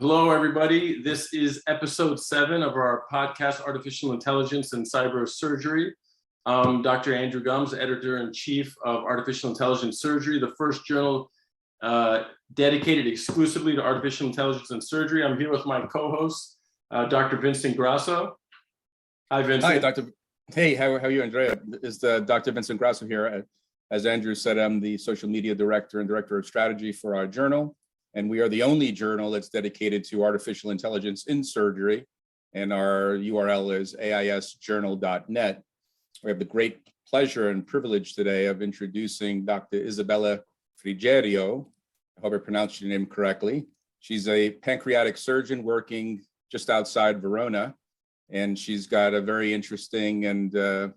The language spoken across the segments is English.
Hello, everybody. This is episode 7 of our podcast, Artificial Intelligence and Cybersurgery. I'm Dr. Andrew Gumbs, Editor-in-Chief of Artificial Intelligence Surgery, the first journal dedicated exclusively to artificial intelligence and surgery. I'm here with my co-host, Dr. Vincent Grasso. Hi, Vincent. Hi, Dr. Hey, how are you, Andrea? It's Dr. Vincent Grasso here. As Andrew said, I'm the social media director and director of strategy for our journal. And we are the only journal that's dedicated to artificial intelligence in surgery. And our URL is aisjournal.net. We have the great pleasure and privilege today of introducing Dr. Isabella Frigerio. I hope I pronounced your name correctly. She's a pancreatic surgeon working just outside Verona. And she's got a very interesting and a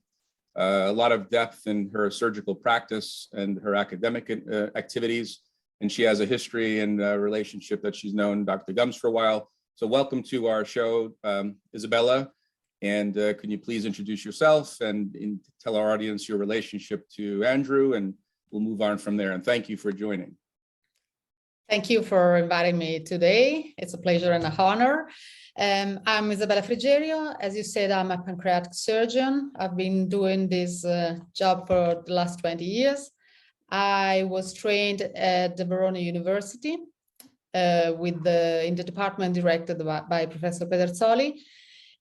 lot of depth in her surgical practice and her academic activities. And she has a history and a relationship that she's known Dr. Gumbs for a while. So welcome to our show, Isabella. And can you please introduce yourself and tell our audience your relationship to Andrew, and we'll move on from there. And thank you for joining. Thank you for inviting me today. It's a pleasure and an honor. I'm Isabella Frigerio. As you said, I'm a pancreatic surgeon. I've been doing this job for the last 20 years. I was trained at the Verona University in the department directed by Professor Pederzoli.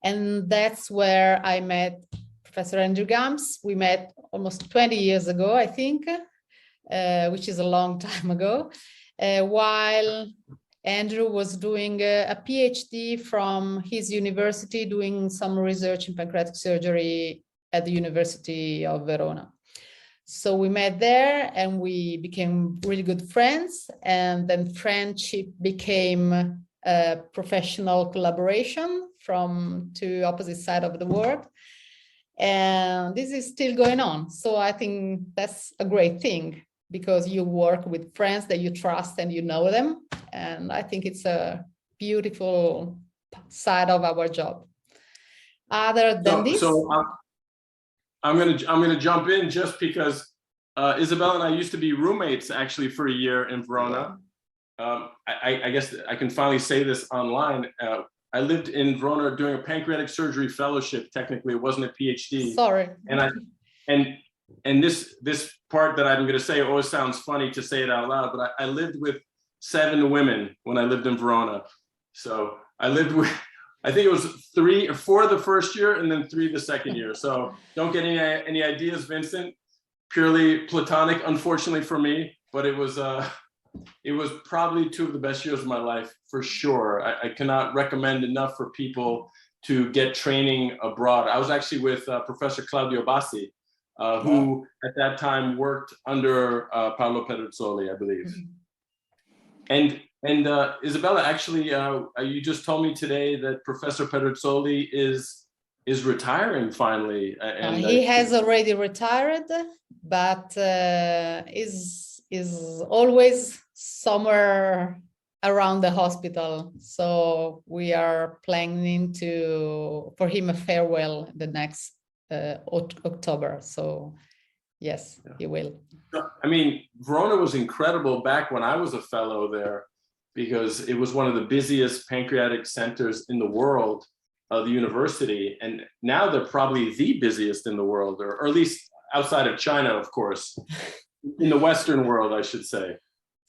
And that's where I met Professor Andrew Gumbs. We met almost 20 years ago, I think, which is a long time ago, while Andrew was doing a PhD from his university, doing some research in pancreatic surgery at the University of Verona. So we met there and we became really good friends, and then friendship became a professional collaboration from two opposite sides of the world. And this is still going on. So I think that's a great thing, because you work with friends that you trust and you know them. And I think it's a beautiful side of our job. Other than this. I'm gonna jump in just because Isabella and I used to be roommates actually for a year in Verona. I guess I can finally say this online. I lived in Verona doing a pancreatic surgery fellowship. Technically, it wasn't a PhD. Sorry. And this part that I'm gonna say always sounds funny to say it out loud, but I lived with 7 women when I lived in Verona. So I lived with, I think it was 3 or 4 the first year and then 3 the second year. So don't get any ideas, Vincent. Purely platonic, unfortunately for me, but it was probably 2 of the best years of my life for sure. I cannot recommend enough for people to get training abroad. I was actually with Professor Claudio Bassi, who at that time worked under Paolo Pederzoli, I believe. Mm-hmm. And Isabella, actually, you just told me today that Professor Pederzoli is retiring finally. And he has already retired, but is always somewhere around the hospital. So we are planning for him a farewell the next October. So yes, he will. I mean, Verona was incredible back when I was a fellow there, because it was one of the busiest pancreatic centers in the world, the university. And now they're probably the busiest in the world, or at least outside of China, of course, in the Western world, I should say.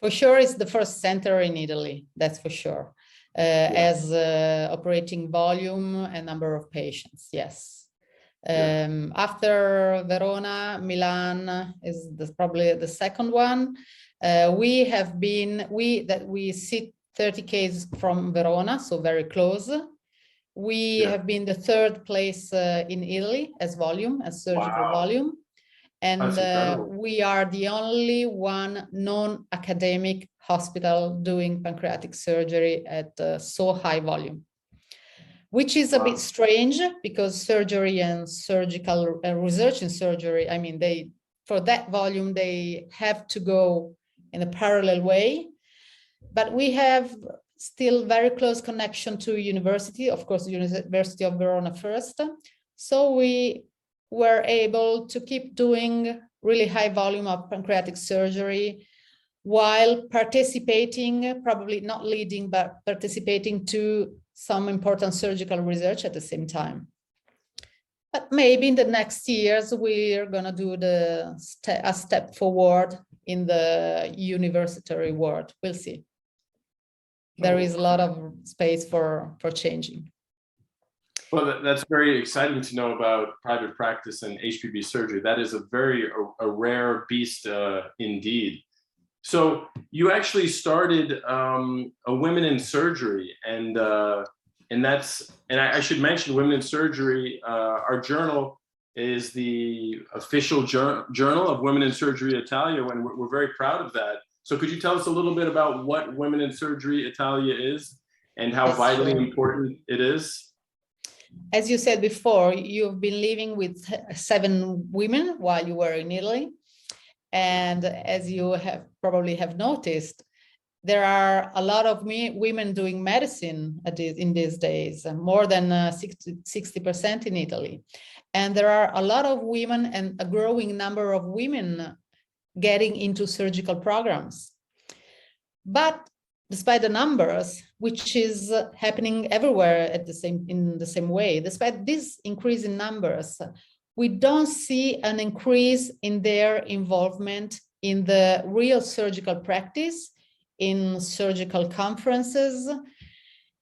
For sure, it's the first center in Italy, that's for sure, as operating volume and number of patients, yes. After Verona, Milan is probably the second one. We sit 30 km from Verona, so very close. We have been the 3rd place in Italy as volume, as surgical volume. And we are the only one non-academic hospital doing pancreatic surgery at so high volume, which is a bit strange, because surgery and surgical research in surgery, I mean, for that volume, they have to go in a parallel way. But we have still very close connection to university, of course, the University of Verona first. So we were able to keep doing really high volume of pancreatic surgery while participating, probably not leading, but participating to some important surgical research at the same time. But maybe in the next years, we're going to do a step forward in the university world. We'll see. There is a lot of space for changing. Well, that's very exciting to know about private practice and HPB surgery. That is a rare beast indeed. So you actually started a Women in Surgery, and I should mention Women in Surgery. Our journal is the official journal of Women in Surgery Italia, and we're very proud of that. So could you tell us a little bit about what Women in Surgery Italia is and how vitally important it is? As you said before, you've been living with 7 women while you were in Italy. And as you have probably noticed, there are a lot of women doing medicine in these days, more than 60% in Italy. And there are a lot of women and a growing number of women getting into surgical programs. But despite the numbers, which is happening everywhere in the same way, despite this increase in numbers, we don't see an increase in their involvement in the real surgical practice, in surgical conferences,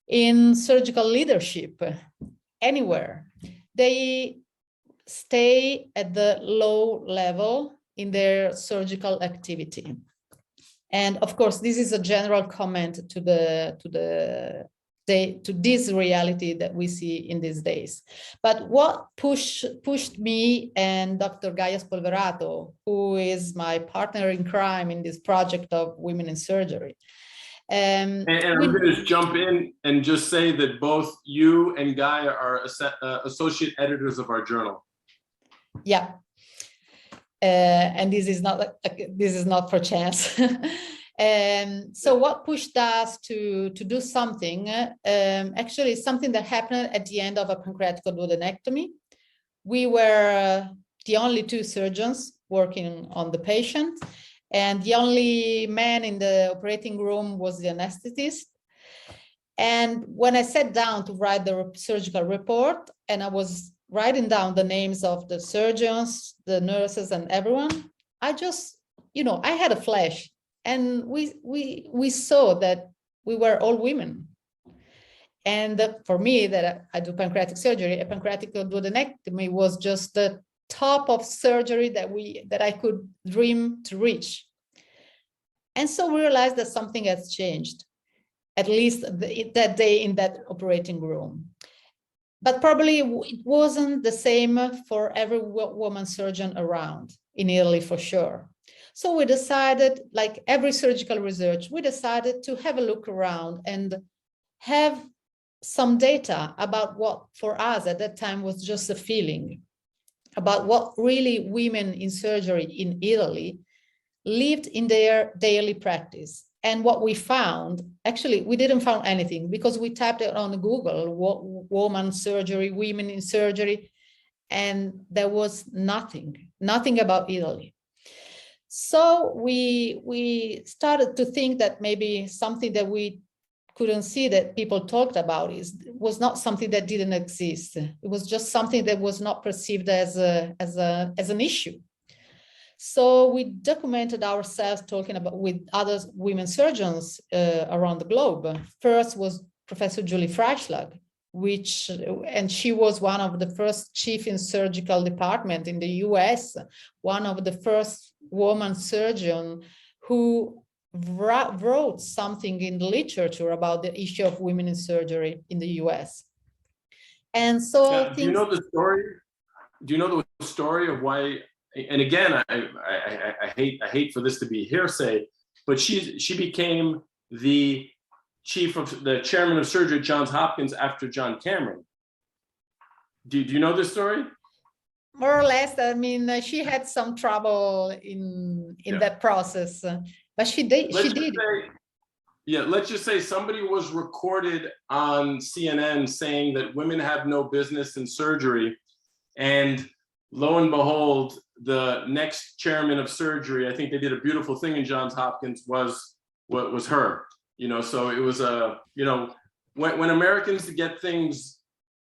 in surgical leadership, anywhere. They stay at the low level in their surgical activity. And of course, this is a general comment to this reality that we see in these days. But what pushed me and Dr. Gaia Spolverato, who is my partner in crime in this project of Women in Surgery. And I'm going to just jump in and just say that both you and Gaia are associate editors of our journal. Yeah. And this is not for chance. And so what pushed us to do something, actually something that happened at the end of a pancreatic duodenectomy. We were the only 2 surgeons working on the patient, and the only man in the operating room was the anesthetist. And when I sat down to write the surgical report, and I was writing down the names of the surgeons, the nurses, and everyone, I just, I had a flash, and we saw that we were all women. And for me, that I do pancreatic surgery, a pancreatic duodenectomy was just the top of surgery that I could dream to reach. And so we realized that something has changed, at least that day in that operating room. But probably it wasn't the same for every woman surgeon around in Italy, for sure. So we decided, like every surgical research, we decided to have a look around and have some data about what for us at that time was just a feeling, about what really women in surgery in Italy lived in their daily practice. And what we found, actually, we didn't find anything because we typed it on Google, woman surgery, women in surgery, and there was nothing about Italy. So we started to think that maybe something that we couldn't see that people talked about was not something that didn't exist. It was just something that was not perceived as an issue. So we documented ourselves talking about with other women surgeons around the globe. First was Professor Julie Freischlag, and she was one of the first chief in surgical department in the US, one of the first woman surgeon who wrote something in the literature about the issue of women in surgery in the US. And so do you know the story? Do you know the story of why? And again, I hate for this to be hearsay, but she became the chairman of surgery at Johns Hopkins after John Cameron. Do you know this story? More or less. I mean, she had some trouble in that process, but she did. Let's just say somebody was recorded on CNN saying that women have no business in surgery, and lo and behold, the next chairman of surgery, I think they did a beautiful thing in Johns Hopkins, was her. You know, so it was you know, when Americans get things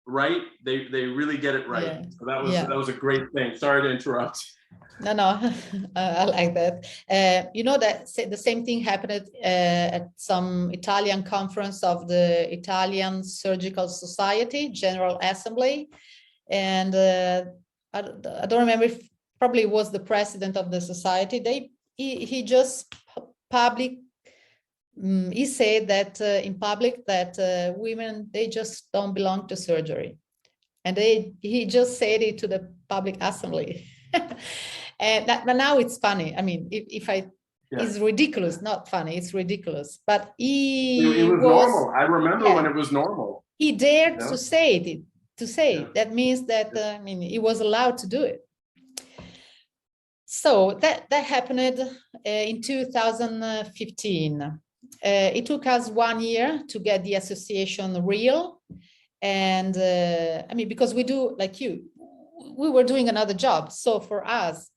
right, they really get it right. Yeah. So that was a great thing. Sorry to interrupt. No, I like that. You know that the same thing happened at some Italian conference of the Italian Surgical Society General Assembly, and I don't remember if probably it was the president of the society. He just he said that in public that women, they just don't belong to surgery, and he just said it to the public assembly. And but now it's funny. I mean, it's ridiculous, not funny, it's ridiculous. But it was normal. I remember when it was normal. He dared to say it, that means that, I mean, he was allowed to do it. So that happened in 2015. It took us 1 year to get the association real. And I mean, because we do, like you, we were doing another job. So for us,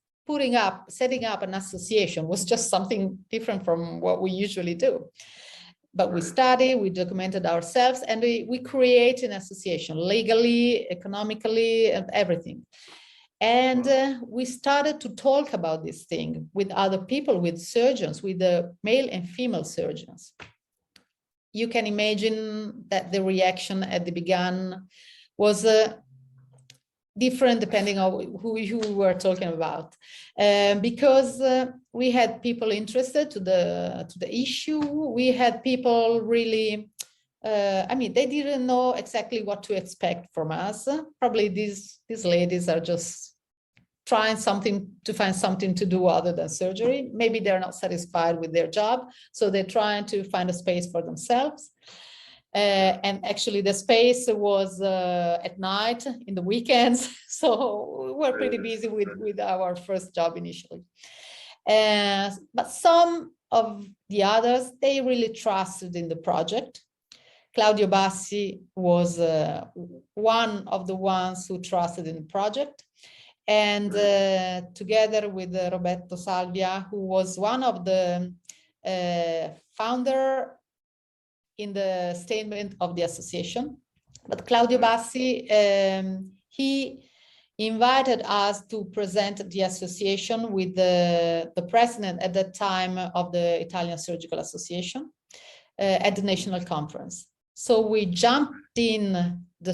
setting up an association was just something different from what we usually do. But we studied, we documented ourselves, and we create an association legally, economically, and everything. And we started to talk about this thing with other people, with surgeons, with the male and female surgeons. You can imagine that the reaction at the beginning was different depending on who you were talking about, because we had people interested to the issue. We had people really, I mean, they didn't know exactly what to expect from us. Probably these ladies are just trying to find something to do other than surgery. Maybe they're not satisfied with their job, so they're trying to find a space for themselves. And actually the space was at night, in the weekends. So we were pretty busy with our first job initially. But some of the others, they really trusted in the project. Claudio Bassi was one of the ones who trusted in the project. And together with Roberto Salvia, who was one of the founder in the statement of the association. But Claudio Bassi, he invited us to present the association with the president at that time of the Italian Surgical Association at the national conference. So we jumped in the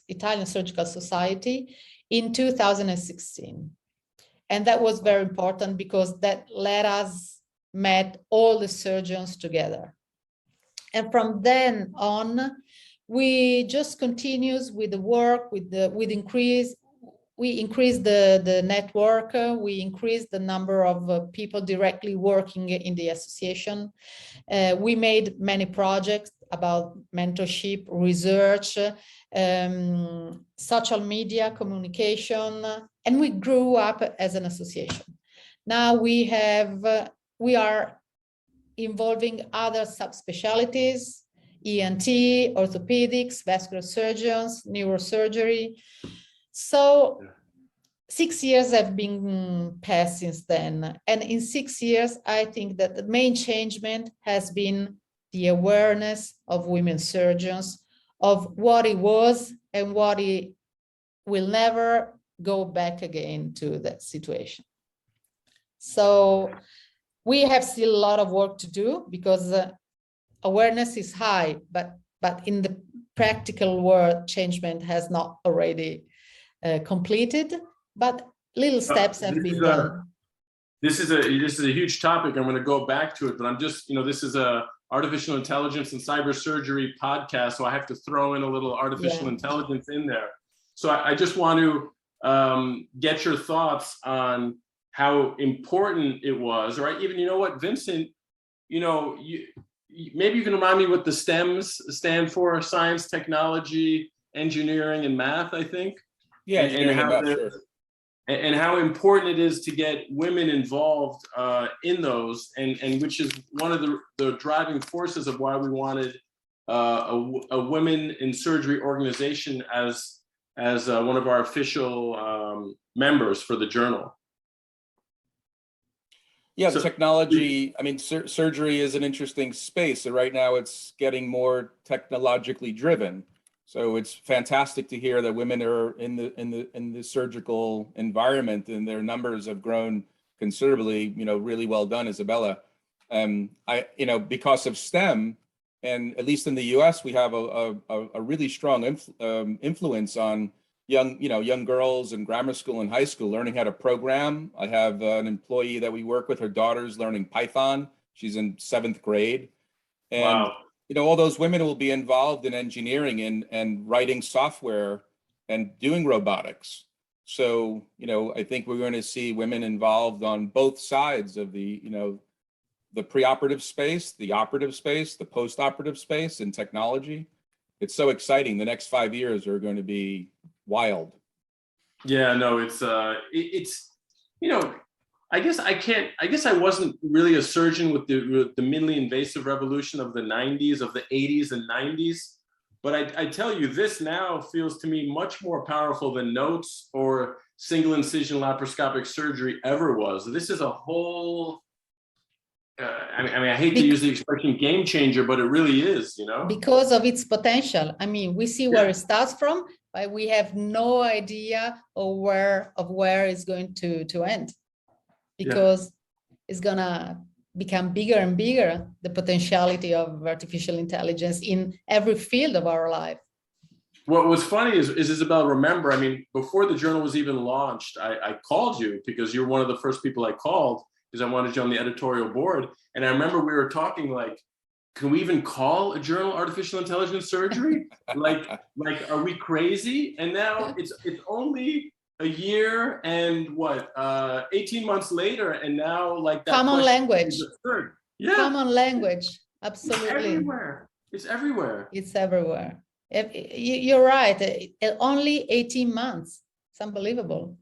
Italian Surgical Society in 2016. And that was very important because that let us meet all the surgeons together. And from then on, we just continues with the work, we increase the network, we increase the number of people directly working in the association. We made many projects about mentorship, research, social media, communication, and we grew up as an association. Now we are involving other subspecialties, ENT, orthopedics, vascular surgeons, neurosurgery. So 6 years have been passed since then. And in 6 years, I think that the main changement has been the awareness of women surgeons, of what it was and what it will never go back again to that situation. So we have still a lot of work to do because awareness is high, but in the practical world, changement has not already completed, but little steps have been done. This is a huge topic. I'm going to go back to it, but I'm just, this is a Artificial Intelligence and Cybersurgery podcast, so I have to throw in a little artificial intelligence in there. So I just want to get your thoughts on how important it was, or even, Vincent, maybe you can remind me what the STEMs stand for: science, technology, engineering, and math, I think. Yeah, engineering and math, sure. And how important it is to get women involved in those, and which is one of the driving forces of why we wanted a women in surgery organization as as one of our official members for the journal. Yeah, the So- technology, I mean, surgery is an interesting space. So right now it's getting more technologically driven. So it's fantastic to hear that women are in the surgical environment, and their numbers have grown considerably. Really well done, Isabella. Because of STEM, and at least in the U.S., we have a really strong influence on young girls in grammar school and high school learning how to program. I have an employee that we work with. Her daughter's learning Python. She's in 7th grade, and Wow. all those women will be involved in engineering and writing software and doing robotics. So, I think we're going to see women involved on both sides of the preoperative space, the operative space, the post-operative space in technology. It's so exciting. The next 5 years are going to be wild. Yeah, no, it's I guess I wasn't really a surgeon with the minimally invasive revolution of the 90s, of the 80s and 90s. But I tell you, this now feels to me much more powerful than notes or single incision laparoscopic surgery ever was. This is a whole, I hate to use the expression game changer, but it really is, Because of its potential. I mean, we see where it starts from, but we have no idea of where it's going to end. Because it's gonna become bigger and bigger, the potentiality of artificial intelligence in every field of our life. What was funny is Isabel, remember, before the journal was even launched, I called you because you're one of the first people I called because I wanted you on the editorial board. And I remember we were talking like, can we even call a journal artificial intelligence surgery? like, are we crazy? And now it's only a year and 18 months later, and now like that common language. Yeah, common language, absolutely. It's everywhere. It's everywhere. You're right. Only 18 months. It's unbelievable.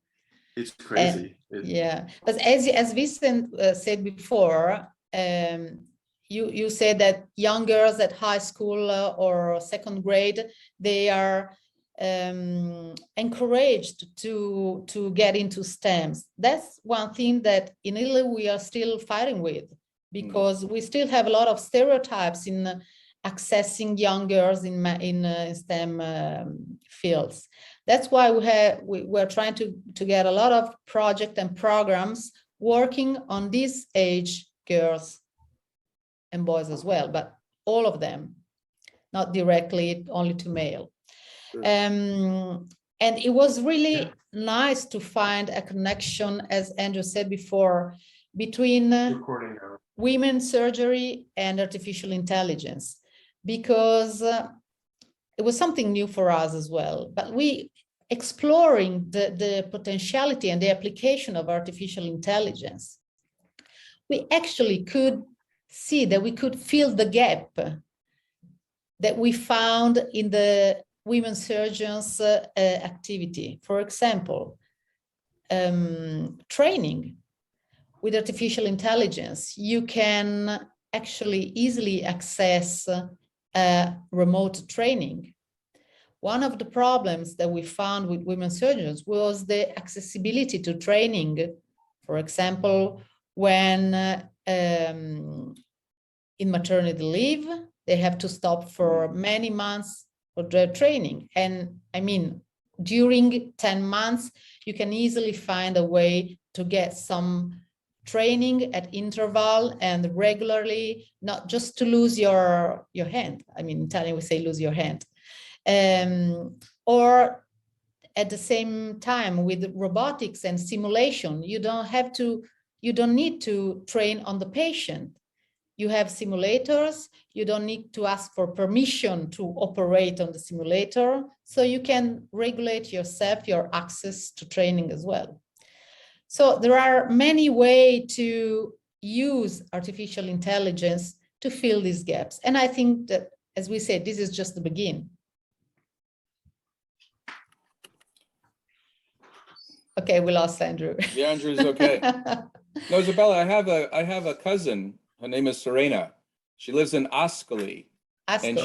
It's crazy. Yeah, but as Vincent said before, you said that young girls at high school or 2nd grade, they are encouraged to get into STEMs. That's one thing that in Italy we are still fighting with, because we still have a lot of stereotypes in accessing young girls in STEM fields. That's why we're trying to get a lot of projects and programs working on these age girls and boys as well, but all of them, not directly only to male. Sure. And it was really nice to find a connection, as Andrew said before, between women's surgery and artificial intelligence, because it was something new for us as well. But we exploring the potentiality and the application of artificial intelligence, we actually could see that we could fill the gap that we found in the women surgeons activity. For example, training with artificial intelligence. You can actually easily access remote training. One of the problems that we found with women surgeons was the accessibility to training. For example, when in maternity leave, they have to stop for many months for their training. And during 10 months, you can easily find a way to get some training at interval and regularly, not just to lose your hand. In Italian, we say lose your hand. Or at the same time with robotics and simulation, you don't need to train on the patient. You have simulators, you don't need to ask for permission to operate on the simulator, so you can regulate yourself, your access to training as well. So there are many ways to use artificial intelligence to fill these gaps. And I think that, as we said, this is just the beginning. Okay, we lost Andrew. Yeah, Andrew's okay. No, Isabella, I have a cousin. Her name is Serena. She lives in Ascoli. And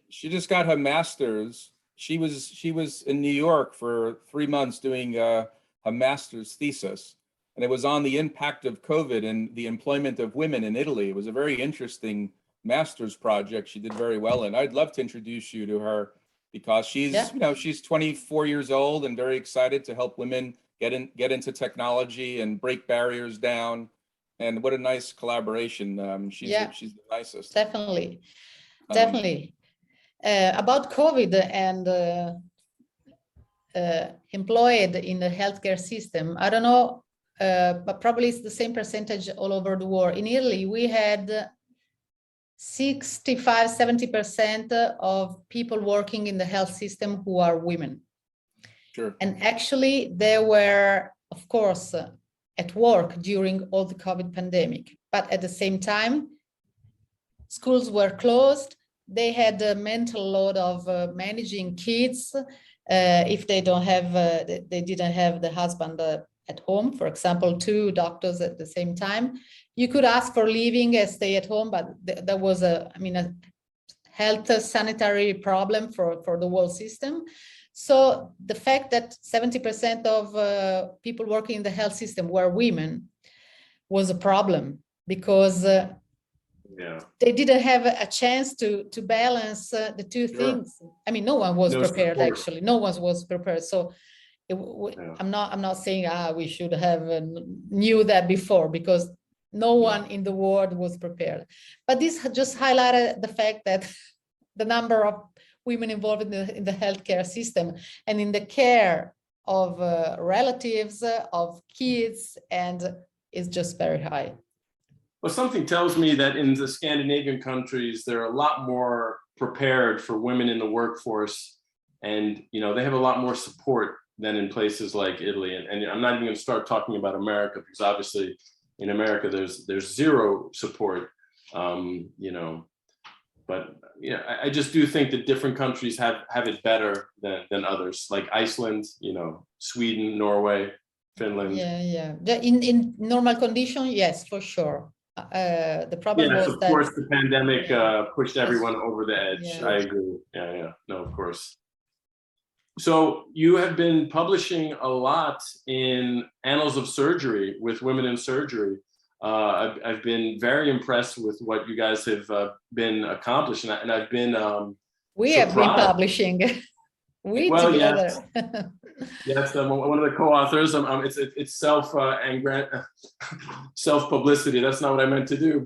she just got her master's. she was in New York for 3 months doing a master's thesis, and it was on the impact of COVID and the employment of women in Italy. It was a very interesting master's project. She did very well, and I'd love to introduce you to her because she's, Yeah. you know, she's 24 years old and very excited to help women get into technology and break barriers down. And what a nice collaboration. She's the nicest. Definitely, definitely. About COVID and employed in the healthcare system, I don't know, but probably it's the same percentage all over the world. In Italy, we had 65–70% of people working in the health system who are women. Sure. And actually, they were, of course, at work during all the COVID pandemic. But at the same time, schools were closed. They had a mental load of managing kids if they don't have, they didn't have the husband at home. For example, 2 doctors at the same time. You could ask for leaving and stay at home, but there was a health sanitary problem for the whole system. So the fact that 70% of people working in the health system were women was a problem because they didn't have a chance to balance the two things. I mean, no one was prepared, actually. No one was prepared. So I'm not saying we should have knew that before, because no one in the world was prepared. But this just highlighted the fact that the number of women involved in the healthcare system and in the care of relatives, of kids, and is just very high. Well, something tells me that in the Scandinavian countries, they're a lot more prepared for women in the workforce, and they have a lot more support than in places like Italy. And I'm not even going to start talking about America, because obviously in America there's zero support. But I just do think that different countries have it better than others, like Iceland, Sweden, Norway, Finland. Yeah. In normal condition, yes, for sure. The problem was of that, course, the pandemic pushed everyone over the edge. Yeah. I agree. No, of course. So you have been publishing a lot in Annals of Surgery with Women in Surgery. I've been very impressed with what you guys have been accomplishing, and I've been we have been publishing. Together. Yes, I'm one of the co-authors. It's self-publicity. That's not what I meant to do.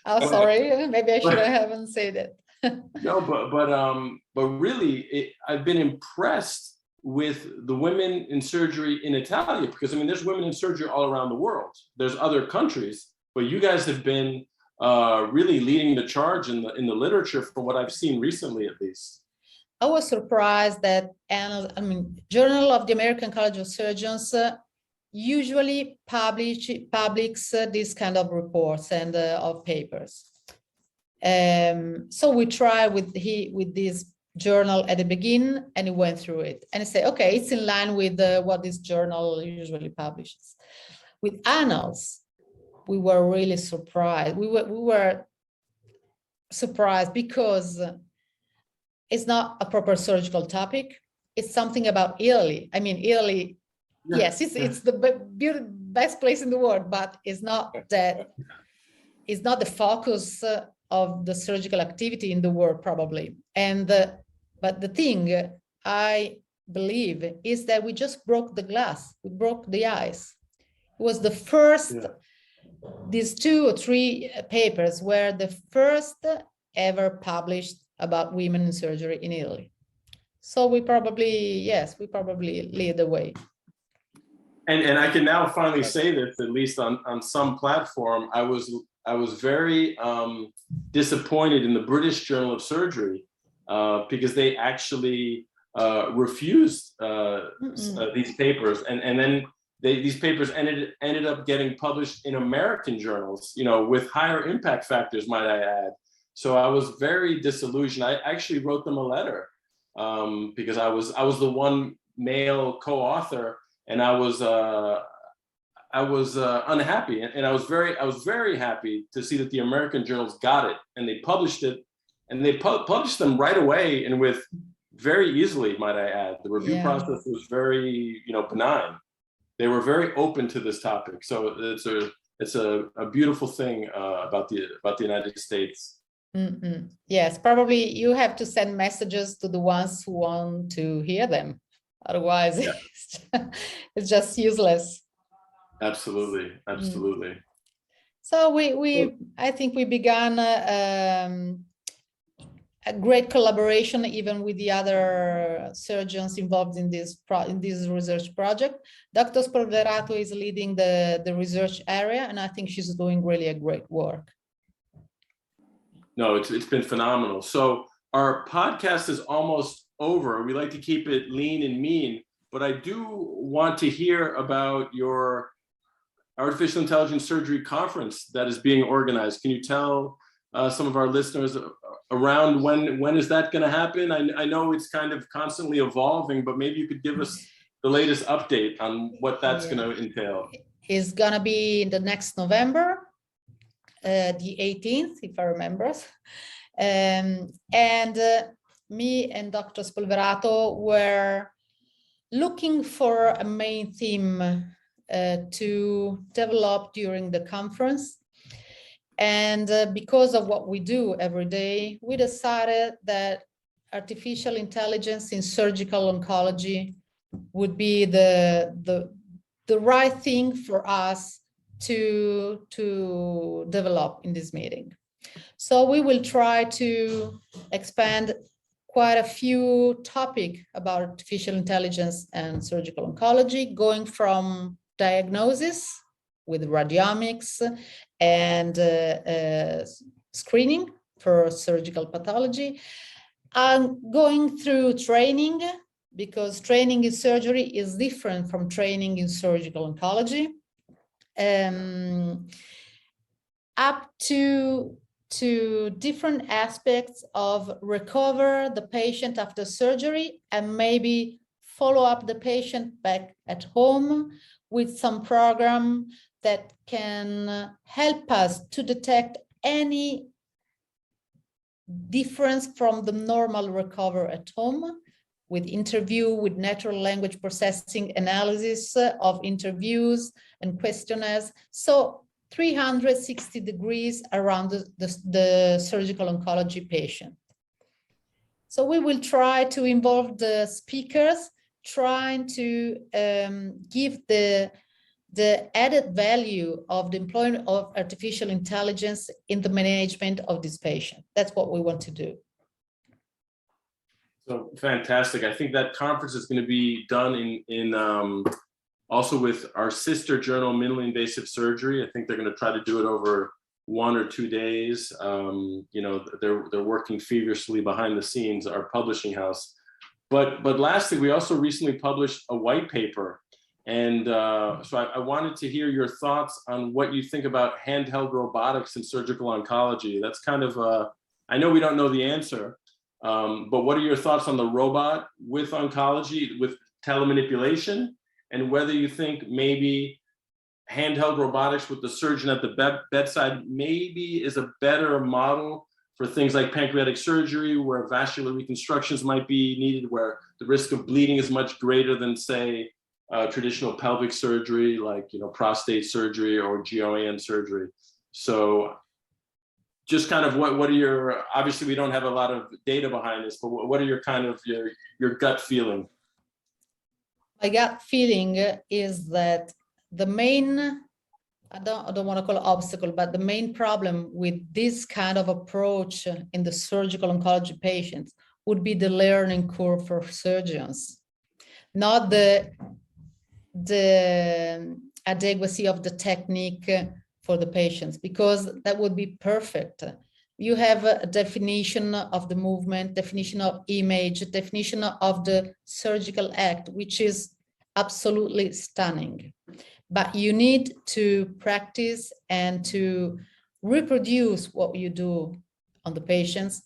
Oh, sorry. Maybe I should haven't said it. No, but really, I've been impressed with the women in surgery in Italia, because there's women in surgery all around the world. There's other countries, but you guys have been really leading the charge in the literature, from what I've seen recently, at least. I was surprised that Journal of the American College of Surgeons usually publish this kind of reports and of papers. So we tried with this journal at the beginning, and we went through it and say, okay, it's in line with what this journal usually publishes. With Annals, we were really surprised. We were surprised because it's not a proper surgical topic. It's something about Italy. Italy, yes, it's the best place in the world, but it's not that. It's not the focus of the surgical activity in the world, probably. But the thing I believe is that we just broke the glass. We broke the ice. It was the first. These 2 or 3 papers were the first ever published about women in surgery in Italy. So we probably lead the way. And I can now finally say this, at least on some platform. I was very disappointed in the British Journal of Surgery because they actually refused these papers, and then these papers ended up getting published in American journals, with higher impact factors, might I add. So I was very disillusioned. I actually wrote them a letter because I was the one male co-author, and I was unhappy, and I was very happy to see that the American journals got it, and they published it, and they published them right away, and with very easily, might I add. The review process was very, benign. They were very open to this topic. So it's a beautiful thing about the United States. Mm-hmm. Yes, probably you have to send messages to the ones who want to hear them. Otherwise, it's just useless. Absolutely, absolutely. So I think we began a great collaboration even with the other surgeons involved in this research project. Dr. Spolverato is leading the research area, and I think she's doing really a great work. No, it's been phenomenal. So our podcast is almost over. We like to keep it lean and mean, but I do want to hear about your Artificial Intelligence Surgery conference that is being organized. Can you tell some of our listeners around when is that going to happen? I know it's kind of constantly evolving, but maybe you could give us the latest update on what that's going to entail. It's going to be in the next November, the 18th, if I remember. Me and Dr. Spolverato were looking for a main theme to develop during the conference. And because of what we do every day, we decided that artificial intelligence in surgical oncology would be the right thing for us to develop in this meeting. So we will try to expand quite a few topics about artificial intelligence and surgical oncology, going from diagnosis with radiomics and screening for surgical pathology, and going through training, because training in surgery is different from training in surgical oncology, up to different aspects of recover the patient after surgery and maybe follow up the patient back at home with some program that can help us to detect any difference from the normal recovery at home, with interview, with natural language processing analysis of interviews and questionnaires. So 360 degrees around the surgical oncology patient. So we will try to involve the speakers, trying to give the added value of the employment of artificial intelligence in the management of this patient. That's what we want to do. So fantastic. I think that conference is going to be done in also with our sister journal, Minimally Invasive Surgery. I think they're going to try to do it over 1 or 2 days. They're working feverishly behind the scenes, our publishing house. But lastly, we also recently published a white paper. And so I wanted to hear your thoughts on what you think about handheld robotics in surgical oncology. That's kind of, I know we don't know the answer, but what are your thoughts on the robot with oncology, with telemanipulation, and whether you think maybe handheld robotics with the surgeon at the bedside maybe is a better model for things like pancreatic surgery, where vascular reconstructions might be needed, where the risk of bleeding is much greater than, say, traditional pelvic surgery, like prostate surgery or GYN surgery. So just kind of what are your, obviously we don't have a lot of data behind this, but what are your kind of your gut feeling? My gut feeling is that the main, I don't want to call it obstacle, but the main problem with this kind of approach in the surgical oncology patients would be the learning curve for surgeons, not the adequacy of the technique for the patients, because that would be perfect. You have a definition of the movement, definition of image, definition of the surgical act, which is absolutely stunning. But you need to practice and to reproduce what you do on the patients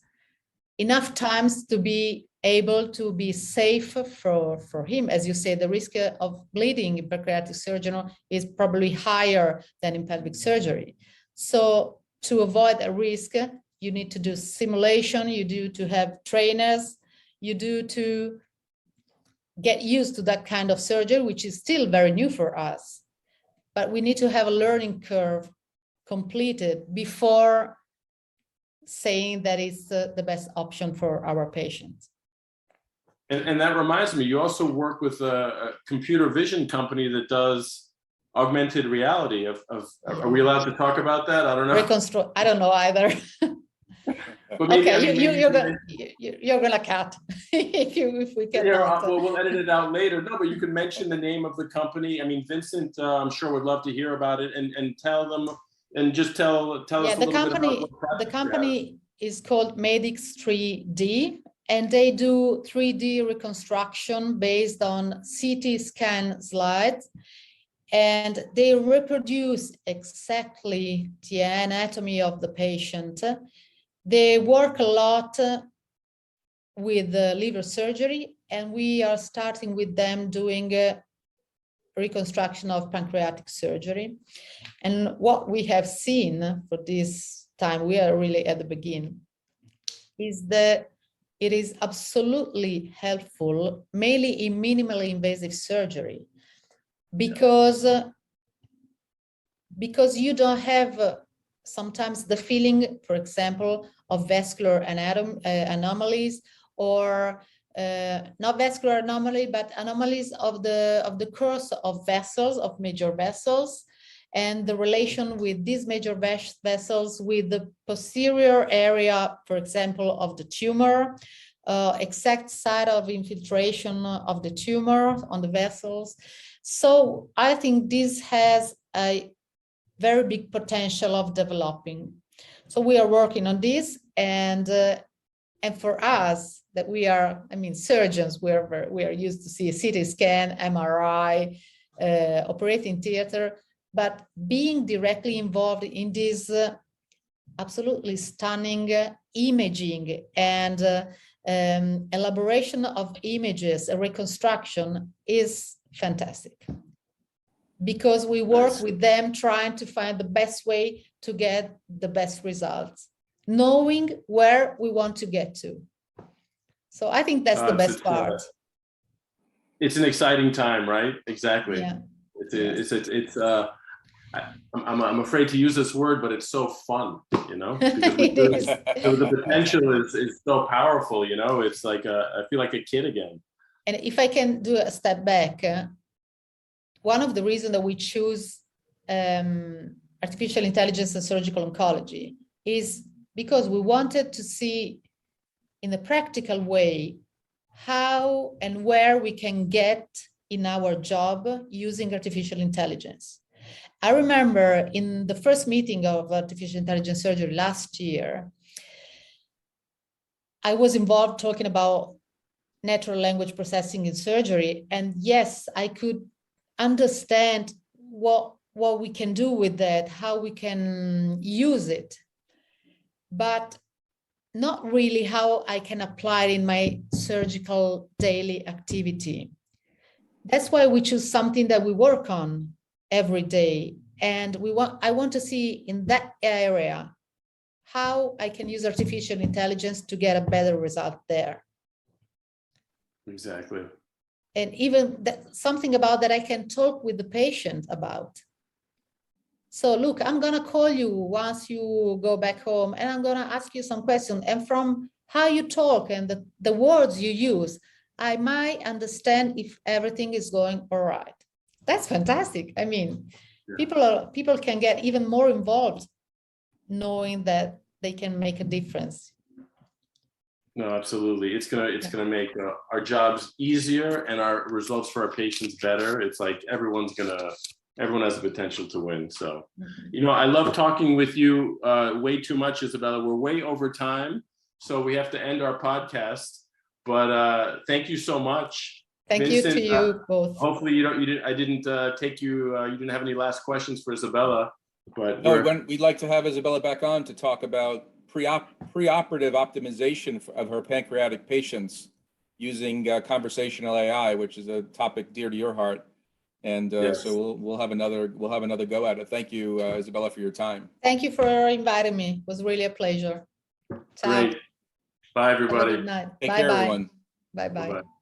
enough times to be able to be safe for him. As you say, the risk of bleeding in pancreatic surgery is probably higher than in pelvic surgery. So to avoid a risk, you need to do simulation, you do to have trainers, you do to get used to that kind of surgery, which is still very new for us. But we need to have a learning curve completed before saying that it's the best option for our patients. And that reminds me, you also work with a computer vision company that does augmented reality. Are we allowed to talk about that? I don't know. I don't know either. But maybe, Okay, I mean, you're gonna cut if we can. Yeah, well, we'll edit it out later. No, but you can mention the name of the company. I mean, Vincent, I'm sure would love to hear about it, and tell them, and just tell us a little bit about what the company is called Medix 3D, and they do 3D reconstruction based on CT scan slides, and they reproduce exactly the anatomy of the patient. They work a lot with liver surgery, and we are starting with them doing reconstruction of pancreatic surgery. And what we have seen for this time, we are really at the beginning, is that it is absolutely helpful, mainly in minimally invasive surgery, because you don't have sometimes the feeling, for example, of vascular anomalies, or not vascular anomaly, but anomalies of the course of vessels, of major vessels, and the relation with these major vessels with the posterior area, for example, of the tumor, exact site of infiltration of the tumor on the vessels. So I think this has a very big potential of developing. So we are working on this, and for us, that we are, I mean, surgeons, we are used to see a CT scan, MRI, operating theater, but being directly involved in this absolutely stunning imaging and elaboration of images, a reconstruction is fantastic. Because we work with them trying to find the best way to get the best results, knowing where we want to get to. So I think that's the best part. It's an exciting time, right? Exactly. Yeah. I'm afraid to use this word, but it's so fun, you know, because the potential is so powerful, you know. It's like I feel like a kid again. And if I can do a step back, one of the reasons that we choose artificial intelligence and surgical oncology is because we wanted to see in a practical way how and where we can get in our job using artificial intelligence. I remember in the first meeting of artificial intelligence surgery last year, I was involved talking about natural language processing in surgery. And yes, I could understand what we can do with that, how we can use it, but not really how I can apply it in my surgical daily activity. That's why we choose something that we work on every day. And I want to see in that area how I can use artificial intelligence to get a better result there. Exactly. And even something about that I can talk with the patient about. So look, I'm gonna call you once you go back home, and I'm gonna ask you some questions. And from how you talk and the words you use, I might understand if everything is going all right. That's fantastic. I mean, people can get even more involved knowing that they can make a difference. No, absolutely. It's gonna make our jobs easier and our results for our patients better. It's like everyone has the potential to win. So, you know, I love talking with you way too much, Isabella. We're way over time, so we have to end our podcast. But thank you so much. Thank Vincent, you to you both. Hopefully I didn't take you. You didn't have any last questions for Isabella. But no, we'd like to have Isabella back on to talk about preoperative optimization of her pancreatic patients using conversational AI, which is a topic dear to your heart. And yes. So we'll have another go at it. Thank you, Isabella, for your time. Thank you for inviting me. It was really a pleasure. Ciao. Great. Bye, everybody. Have a good night. Take care, everyone. Bye-bye. Bye-bye.